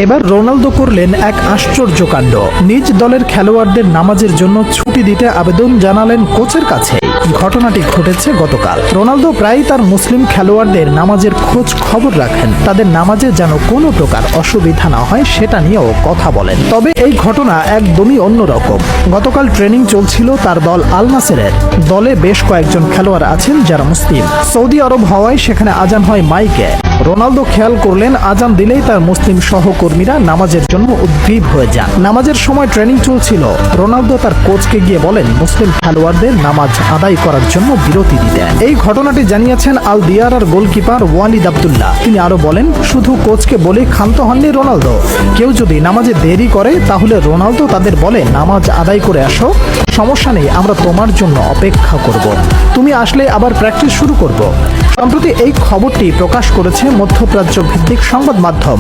এবার রোনালদো করলেন এক আশ্চর্য কাণ্ড। নিজ দলের খেলোয়াড়দের নামাজের জন্য ছুটি দিতে আবেদন জানালেন কোচের কাছে। ঘটনাটি ঘটেছে গতকাল। রোনালদো প্রায়ই তার মুসলিম খেলোয়াড়দের নামাজের খোঁজ খবর রাখেন, তাদের নামাজে যেন কোনো প্রকার অসুবিধা না হয় সেটা নিয়েও কথা বলেন। তবে এই ঘটনা একদমই অন্যরকম। গতকাল ট্রেনিং চলছিল তার দল আল নাসেরের। দলে বেশ কয়েকজন খেলোয়াড় আছেন যারা মুসলিম। সৌদি আরব হওয়ায় সেখানে আজান হয় মাইকে। রোনালদো খেয়াল করলেন আজান দিলেই তার মুসলিম সহকর্মীরা নামাজের জন্য উদ্গ্রীব হয়ে যান। নামাজের সময় ট্রেনিং চলছিল। রোনালদো তার কোচকে গিয়ে বলেন মুসলিম খেলোয়াড়দের নামাজ আদায় করার জন্য বিরতি দিতে। এই ঘটনাটি জানিয়েছেন আল দিয়ারার গোলকিপার ওয়ালিদ আব্দুল্লাহ। তিনি আরো বলেন, শুধু কোচকে বলে ক্ষান্ত হননি রোনালদো। কেউ যদি নামাজে দেরি করে তাহলে রোনালদো তাদের বলে নামাজ আদায় করে আসো, সমস্যা নেই, আমরা তোমার জন্য অপেক্ষা করব, তুমি আসলে আবার প্র্যাকটিস শুরু করব। সম্প্রতি এই খবরটি প্রকাশ করেছে মধ্যপ্রাচ্য ভিত্তিক সংবাদ মাধ্যম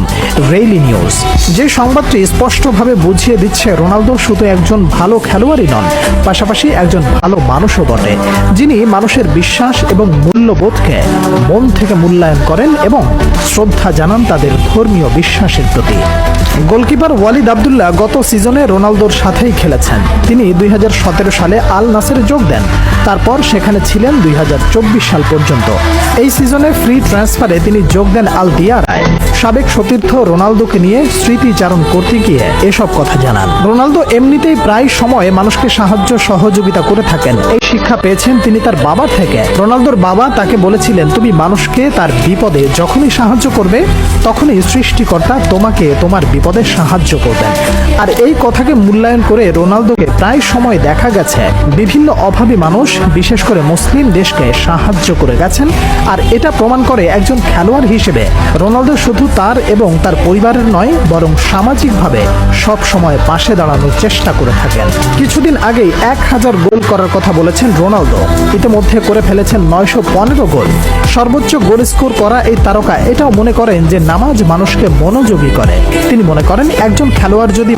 রেইলি নিউজ। যে সংবাদটি স্পষ্টভাবে বুঝিয়ে দিচ্ছে রোনালদো শুধু একজন ভালো খেলোয়াড়ই নন, পাশাপাশি একজন ভালো মানুষও বটে, যিনি মানুষের বিশ্বাস এবং মূল্যবোধকে মন থেকে মূল্যায়ন করেন এবং শ্রদ্ধা জানান তাদের ধর্মীয় বিশ্বাসের প্রতি। গোলকিপার ওয়ালিদ আব্দুল্লাহ গত সিজনে রোনালদোর সাথেই খেলেছেন। তিনি 2017 সালে আল নাসেরে যোগ দেন, তারপর সেখানে ছিলেন 2024 সাল পর্যন্ত। এই সিজনে ফ্রি ট্রান্সফারে তিনি যোগ দেন আল দিয়ারায়। সাবেক সতীর্থ রোনালদোকে নিয়ে স্মৃতিচারণ করতে গিয়ে এসব কথা জানান। রোনালদো এমনিতেই প্রায় সময় মানুষকে সাহায্য সহযোগিতা করে থাকেন। এই শিক্ষা পেয়েছেন তিনি তার বাবার থেকে। রোনালদোর বাবা তাকে বলেছিলেন, তুমি মানুষকে তার বিপদে যখনই সাহায্য করবে তখনই সৃষ্টিকর্তা তোমাকে তোমার বিপদে সাহায্য করবেন। আর এই কথাকে মূল্যায়ন করে রোনালদোকে প্রায় সময় দেখা গেছে বিভিন্ন অভাবী মানুষ, বিশেষ করে মুসলিম দেশকে সাহায্য করে গেছেন। আর এটা প্রমাণ করে একজন খেলোয়াড় হিসেবে রোনালদো শুধু তার এবং তার পরিবারের নয়, বরং সামাজিকভাবে সব সময় পাশে দাঁড়ানোর চেষ্টা করে থাকেন। কিছুদিন আগেই 1000 গোল করার কথা বলেছেন রোনালদো। ইতিমধ্যে করে ফেলেছেন 915 গোল। সর্বোচ্চ গোল স্কোর করা এই তারকা এটাও মনে করেন যে নামাজ মানুষকে মনোযোগী করে। তিনি মনে করেন একজন খেলোয়াড় যদি